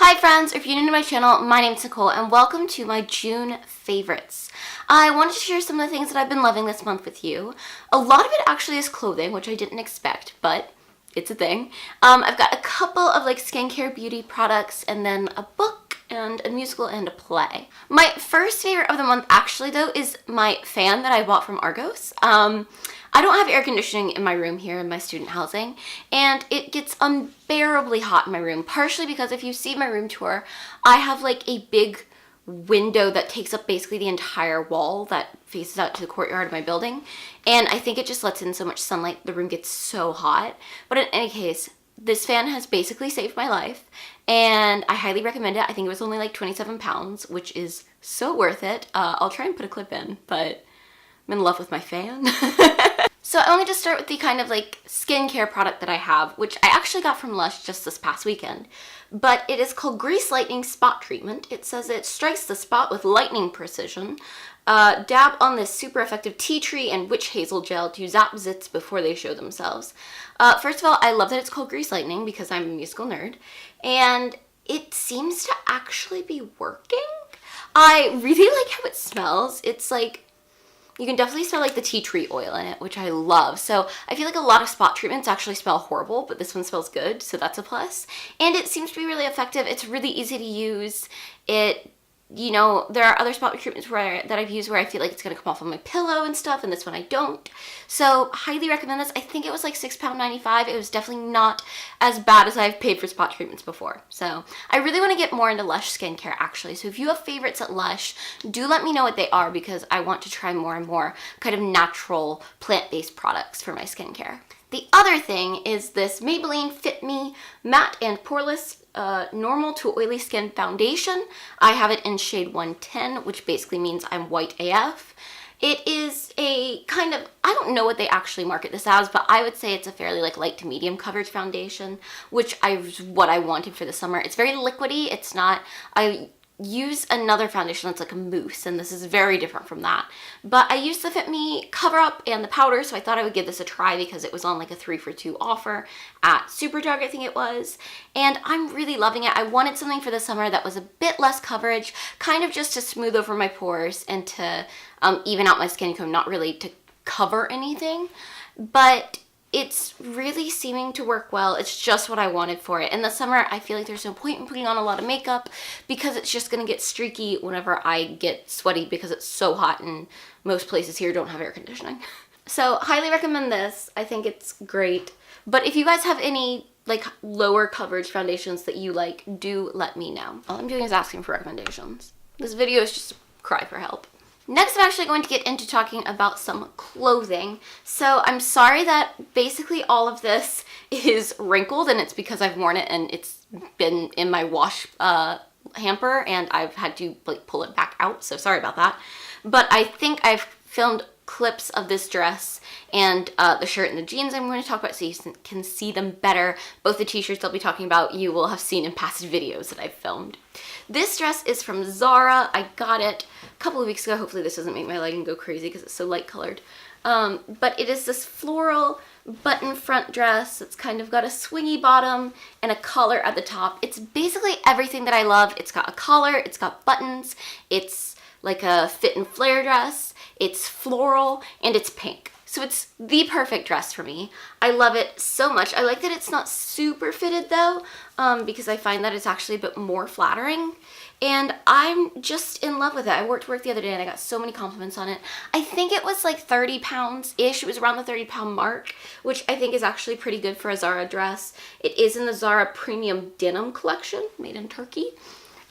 Hi friends, if you're new to my channel, my name's Nicole and welcome to my June favorites. I wanted to share some of the things that I've been loving this month with you. A lot of it actually is clothing, which I didn't expect, but it's a thing. I've got a couple of like skincare beauty products and then a book and a musical and a play. My first favorite of the month actually though is my fan that I bought from Argos. I don't have air conditioning in my room here in my student housing, and it gets unbearably hot in my room, partially because if you see my room tour, I have like a big window that takes up basically the entire wall that faces out to the courtyard of my building, and I think it just lets in so much sunlight, the room gets so hot. But in any case, this fan has basically saved my life, and I highly recommend it. I think it was only like 27 pounds, which is so worth it. I'll try and put a clip in, but I'm in love with my fan. So I wanted to start with the kind of like skincare product that I have, which I actually got from Lush just this past weekend. But it is called Grease Lightning Spot Treatment. It says it strikes the spot with lightning precision. Dab on this super effective tea tree and witch hazel gel to zap zits before they show themselves. First of all, I love that it's called Grease Lightning because I'm a musical nerd. And it seems to actually be working. I really like how it smells. It's like, you can definitely smell like the tea tree oil in it, which I love. So I feel like a lot of spot treatments actually smell horrible, but this one smells good, so that's a plus. And it seems to be really effective. It's really easy to use. You know, there are other spot treatments that I've used where I feel like it's going to come off on my pillow and stuff, and this one I don't. So highly recommend this. I think it was like £6.95. It was definitely not as bad as I've paid for spot treatments before. So I really want to get more into Lush skincare actually. So if you have favorites at Lush, do let me know what they are because I want to try more and more kind of natural plant-based products for my skincare. The other thing is this Maybelline Fit Me Matte and Poreless Normal to Oily Skin Foundation. I have it in shade 110, which basically means I'm white AF. It is a kind of, I don't know what they actually market this as, but I would say it's a fairly like light to medium coverage foundation, which what I wanted for the summer. It's very liquidy. It's not, I use another foundation that's like a mousse, and this is very different from that. But I used the Fit Me cover up and the powder, so I thought I would give this a try because it was on like a 3-for-2 offer at Superdrug, I think it was, and I'm really loving it. I wanted something for the summer that was a bit less coverage, kind of just to smooth over my pores and to even out my skin tone, not really to cover anything, but it's really seeming to work well. It's just what I wanted for it. In the summer, I feel like there's no point in putting on a lot of makeup because it's just gonna get streaky whenever I get sweaty because it's so hot and most places here don't have air conditioning. So highly recommend this. I think it's great. But if you guys have any like lower coverage foundations that you like, do let me know. All I'm doing is asking for recommendations. This video is just a cry for help. Next, I'm actually going to get into talking about some clothing. So I'm sorry that basically all of this is wrinkled, and it's because I've worn it and it's been in my wash hamper and I've had to like pull it back out, so sorry about that. But I think I've filmed clips of this dress and the shirt and the jeans I'm going to talk about so you can see them better. Both the t-shirts I'll be talking about you will have seen in past videos that I've filmed. This dress is from Zara. I got it a couple of weeks ago. Hopefully this doesn't make my lighting go crazy because it's so light colored. But it is this floral button front dress. It's kind of got a swingy bottom and a collar at the top. It's basically everything that I love. It's got a collar, it's got buttons, it's like a fit and flare dress, it's floral, and it's pink. So it's the perfect dress for me. I love it so much. I like that it's not super fitted though, because I find that it's actually a bit more flattering. And I'm just in love with it. I worked the other day and I got so many compliments on it. I think it was like 30 pounds-ish. It was around the 30-pound mark, which I think is actually pretty good for a Zara dress. It is in the Zara Premium Denim collection, made in Turkey.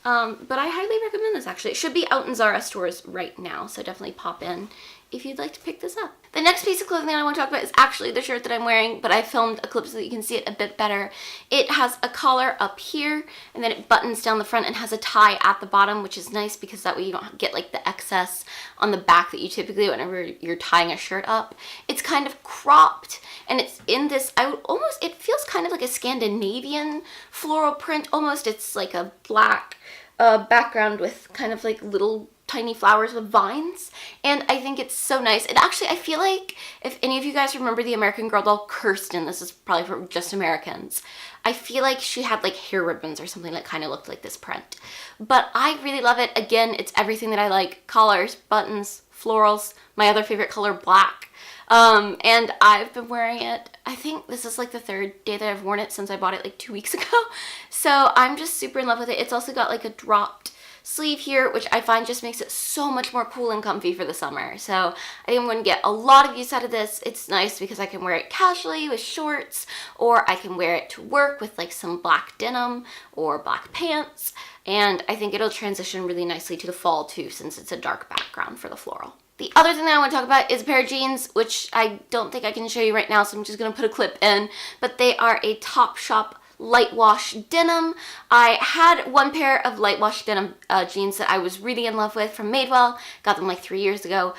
But I highly recommend this actually. It should be out in Zara stores right now, so definitely pop in if you'd like to pick this up. The next piece of clothing that I want to talk about is actually the shirt that I'm wearing, but I filmed a clip so that you can see it a bit better. It has a collar up here, and then it buttons down the front and has a tie at the bottom, which is nice because that way you don't get like the excess on the back that you typically whenever you're tying a shirt up. It's kind of cropped, and it's in this, it feels kind of like a Scandinavian floral print almost. It's like a black background with kind of like little tiny flowers with vines, and I think it's so nice. And actually, I feel like if any of you guys remember the American Girl doll Kirsten, this is probably for just Americans, I feel like she had like hair ribbons or something that kind of looked like this print. But I really love it. Again, it's everything that I like: collars, buttons, florals, my other favorite color, black. And I've been wearing it, I think this is like the third day that I've worn it since I bought it like 2 weeks ago. So I'm just super in love with it. It's also got like a dropped sleeve here, which I find just makes it so much more cool and comfy for the summer. So I think I'm going to get a lot of use out of this. It's nice because I can wear it casually with shorts, or I can wear it to work with like some black denim or black pants. And I think it'll transition really nicely to the fall too, since it's a dark background for the floral. The other thing that I want to talk about is a pair of jeans, which I don't think I can show you right now, so I'm just going to put a clip in, but they are a Topshop light wash denim. I had one pair of light wash denim jeans that I was really in love with from Madewell. Got them like 3 years ago.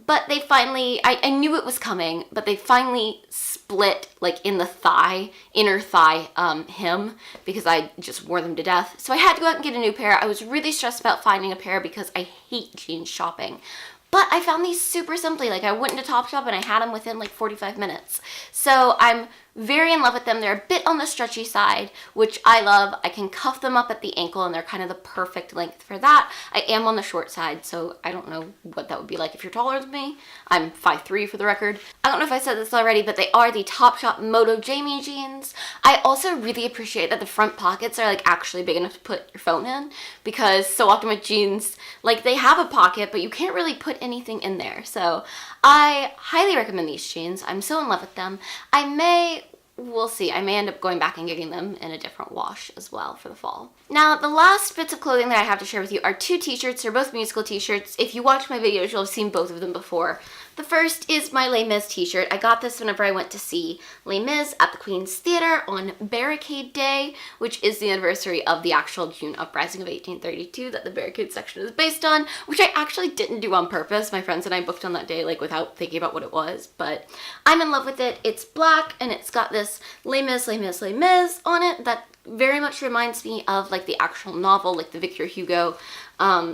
But they finally, I knew it was coming, but they finally split like in the thigh, inner thigh hem, because I just wore them to death. So I had to go out and get a new pair. I was really stressed about finding a pair because I hate jeans shopping. But I found these super simply. Like, I went into Topshop and I had them within like 45 minutes. So I'm very in love with them. They're a bit on the stretchy side, which I love. I can cuff them up at the ankle and they're kind of the perfect length for that. I am on the short side, so I don't know what that would be like if you're taller than me. I'm 5'3" for the record. I don't know if I said this already, but they are the Topshop Moto Jamie jeans. I also really appreciate that the front pockets are like actually big enough to put your phone in, because so often with jeans, like they have a pocket, but you can't really put anything in there. So I highly recommend these jeans. I'm so in love with them. We'll see. I may end up going back and getting them in a different wash as well for the fall. Now, the last bits of clothing that I have to share with you are 2 t-shirts. They're both musical t-shirts. If you watch my videos, you'll have seen both of them before. The first is my Les Mis t-shirt. I got this whenever I went to see Les Mis at the Queen's Theatre on Barricade Day, which is the anniversary of the actual June uprising of 1832 that the Barricade section is based on, which I actually didn't do on purpose. My friends and I booked on that day like without thinking about what it was, but I'm in love with it. It's black and it's got this Les Mis, Les Mis, Les Mis on it that very much reminds me of like the actual novel, like the Victor Hugo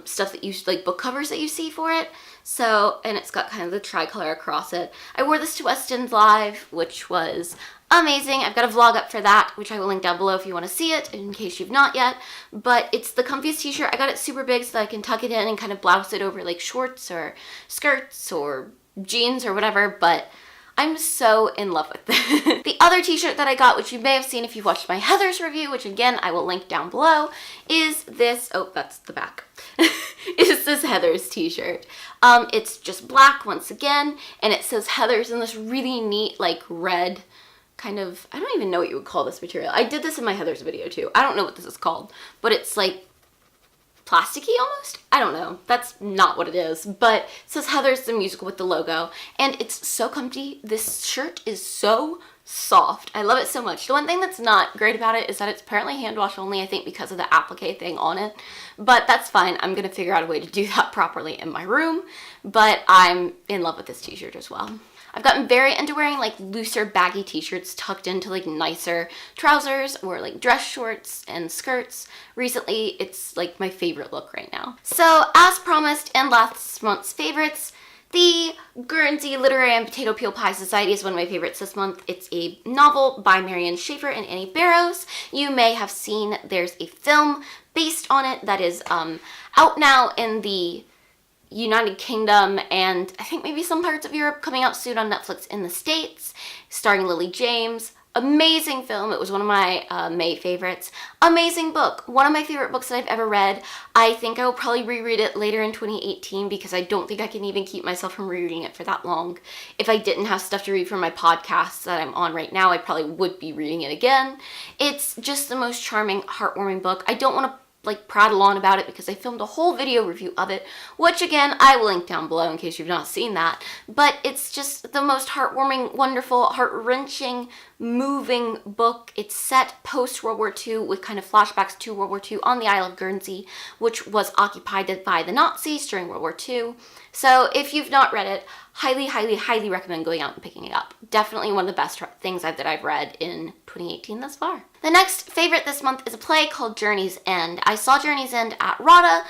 stuff that you, like book covers that you see for it. So, and it's got kind of the tricolor across it. I wore this to West End Live, which was amazing. I've got a vlog up for that, which I will link down below if you want to see it, in case you've not yet. But it's the comfiest t-shirt. I got it super big so that I can tuck it in and kind of blouse it over like shorts or skirts or jeans or whatever, but I'm so in love with it. The other t-shirt that I got, which you may have seen if you've watched my Heather's review, which again, I will link down below, is this, oh, that's the back, is this Heather's t-shirt. It's just black once again, and it says Heather's in this really neat, like, red kind of, I don't even know what you would call this material. I did this in my Heather's video too. I don't know what this is called, but it's like plasticky almost? I don't know. That's not what it is, but it says Heather's the musical with the logo, and it's so comfy. This shirt is so soft. I love it so much. The one thing that's not great about it is that it's apparently hand wash only, I think because of the applique thing on it, but that's fine. I'm gonna figure out a way to do that properly in my room, but I'm in love with this t-shirt as well. I've gotten very into wearing like looser baggy t-shirts tucked into like nicer trousers or like dress shorts and skirts. Recently, it's like my favorite look right now. So as promised in last month's favorites, the Guernsey Literary and Potato Peel Pie Society is one of my favorites this month. It's a novel by Marion Schaefer and Annie Barrows. You may have seen there's a film based on it that is out now in the United Kingdom and I think maybe some parts of Europe, coming out soon on Netflix in the States, starring Lily James. Amazing film. It was one of my May favorites. Amazing book. One of my favorite books that I've ever read. I think I will probably reread it later in 2018 because I don't think I can even keep myself from rereading it for that long. If I didn't have stuff to read for my podcasts that I'm on right now, I probably would be reading it again. It's just the most charming, heartwarming book. I don't want to like prattle on about it because I filmed a whole video review of it, which again, I will link down below in case you've not seen that, but it's just the most heartwarming, wonderful, heart-wrenching moving book. It's set post-World War II with kind of flashbacks to World War II on the Isle of Guernsey, which was occupied by the Nazis during World War II. So if you've not read it, highly, highly, highly recommend going out and picking it up. Definitely one of the best things that I've read in 2018 thus far. The next favorite this month is a play called Journey's End. I saw Journey's End at RADA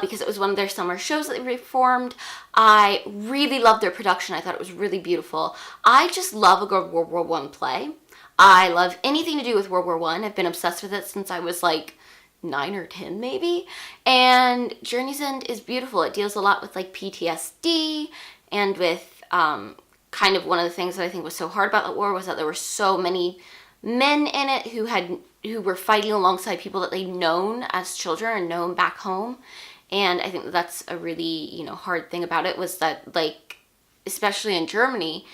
because it was one of their summer shows that they performed. I really loved their production. I thought it was really beautiful. I just love a good World War I play. I love anything to do with World War I. I've been obsessed with it since I was like 9 or 10 maybe. And Journey's End is beautiful. It deals a lot with like PTSD and with kind of one of the things that I think was so hard about the war was that there were so many men in it who were fighting alongside people that they'd known as children and known back home. And I think that's a really, hard thing about it was that, like, especially in Germany,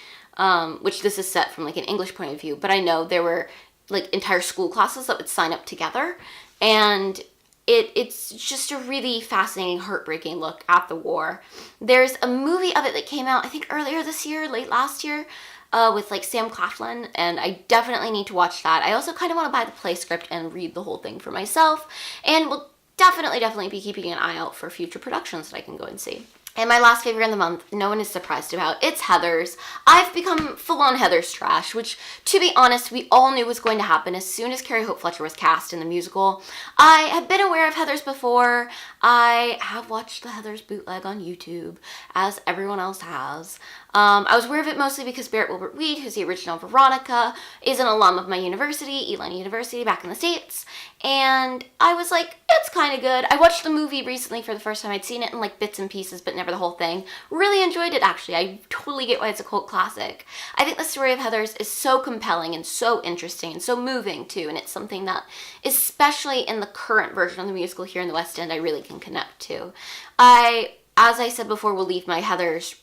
which this is set from like an English point of view, but I know there were like entire school classes that would sign up together, and it's just a really fascinating, heartbreaking look at the war. There's a movie of it that came out, I think earlier this year, late last year, with like Sam Claflin, and I definitely need to watch that. I also kind of want to buy the play script and read the whole thing for myself, and will definitely be keeping an eye out for future productions that I can go and see. And my last favorite in the month, no one is surprised about, it's Heathers. I've become full-on Heathers trash, which, to be honest, we all knew was going to happen as soon as Carrie Hope Fletcher was cast in the musical. I have been aware of Heathers before. I have watched the Heathers bootleg on YouTube, as everyone else has. I was aware of it mostly because Barrett Wilbert Weed, who's the original Veronica, is an alum of my university, Elon University, back in the States, and I was like, it's kind of good. I watched the movie recently for the first time. I'd seen it in like bits and pieces, but never the whole thing. Really enjoyed it, actually. I totally get why it's a cult classic. I think the story of Heathers is so compelling and so interesting and so moving, too, and it's something that, especially in the current version of the musical here in the West End, I really can connect to. As I said before, we'll leave my Heathers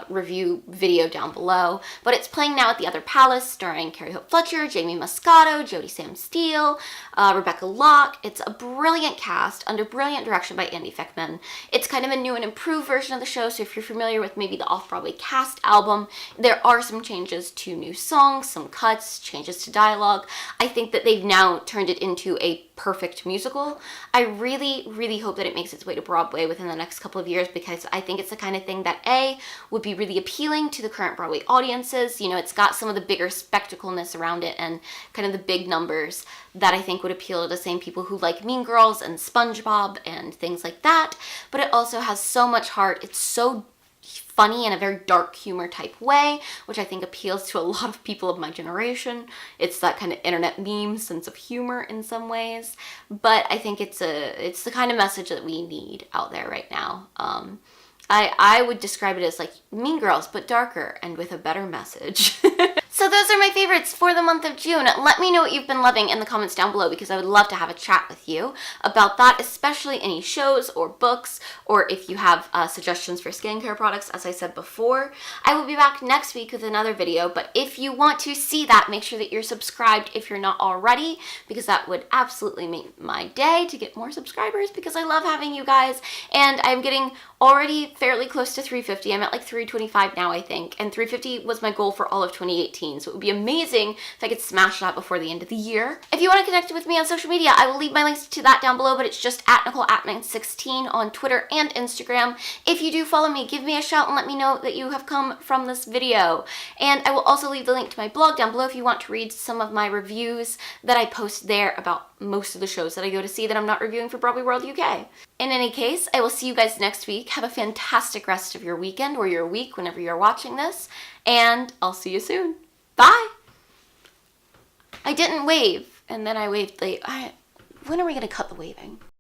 review video down below, but it's playing now at the Other Palace, starring Carrie Hope Fletcher, Jamie Muscato, Jodie Sam Steele, Rebecca Locke. It's a brilliant cast under brilliant direction by Andy Fickman. It's kind of a new and improved version of the show, so if you're familiar with maybe the Off-Broadway cast album, there are some changes to new songs, some cuts, changes to dialogue. I think that they've now turned it into a perfect musical. I really, really hope that it makes its way to Broadway within the next couple of years, because I think it's the kind of thing that A, would be really appealing to the current Broadway audiences. It's got some of the bigger spectacleness around it and kind of the big numbers that I think would appeal to the same people who like Mean Girls and SpongeBob and things like that. But it also has so much heart. It's so funny in a very dark humor type way, which I think appeals to a lot of people of my generation. It's that kind of internet meme sense of humor in some ways, but I think it's the kind of message that we need out there right now. I would describe it as like Mean Girls, but darker and with a better message. So those are my favorites for the month of June. Let me know what you've been loving in the comments down below, because I would love to have a chat with you about that, especially any shows or books, or if you have suggestions for skincare products, as I said before. I will be back next week with another video, but if you want to see that, make sure that you're subscribed if you're not already, because that would absolutely make my day to get more subscribers, because I love having you guys, and I'm getting already fairly close to 350. I'm at like 325 now, I think, and 350 was my goal for all of 2018, so it would be amazing if I could smash that before the end of the year. If you want to connect with me on social media, I will leave my links to that down below, but it's just at NicoleAtman16 on Twitter and Instagram. If you do follow me, give me a shout and let me know that you have come from this video. And I will also leave the link to my blog down below if you want to read some of my reviews that I post there about most of the shows that I go to see that I'm not reviewing for Broadway World UK. In any case, I will see you guys next week. Have a fantastic rest of your weekend or your week whenever you're watching this, and I'll see you soon. Bye! I didn't wave, and then I waved late. When are we gonna cut the waving?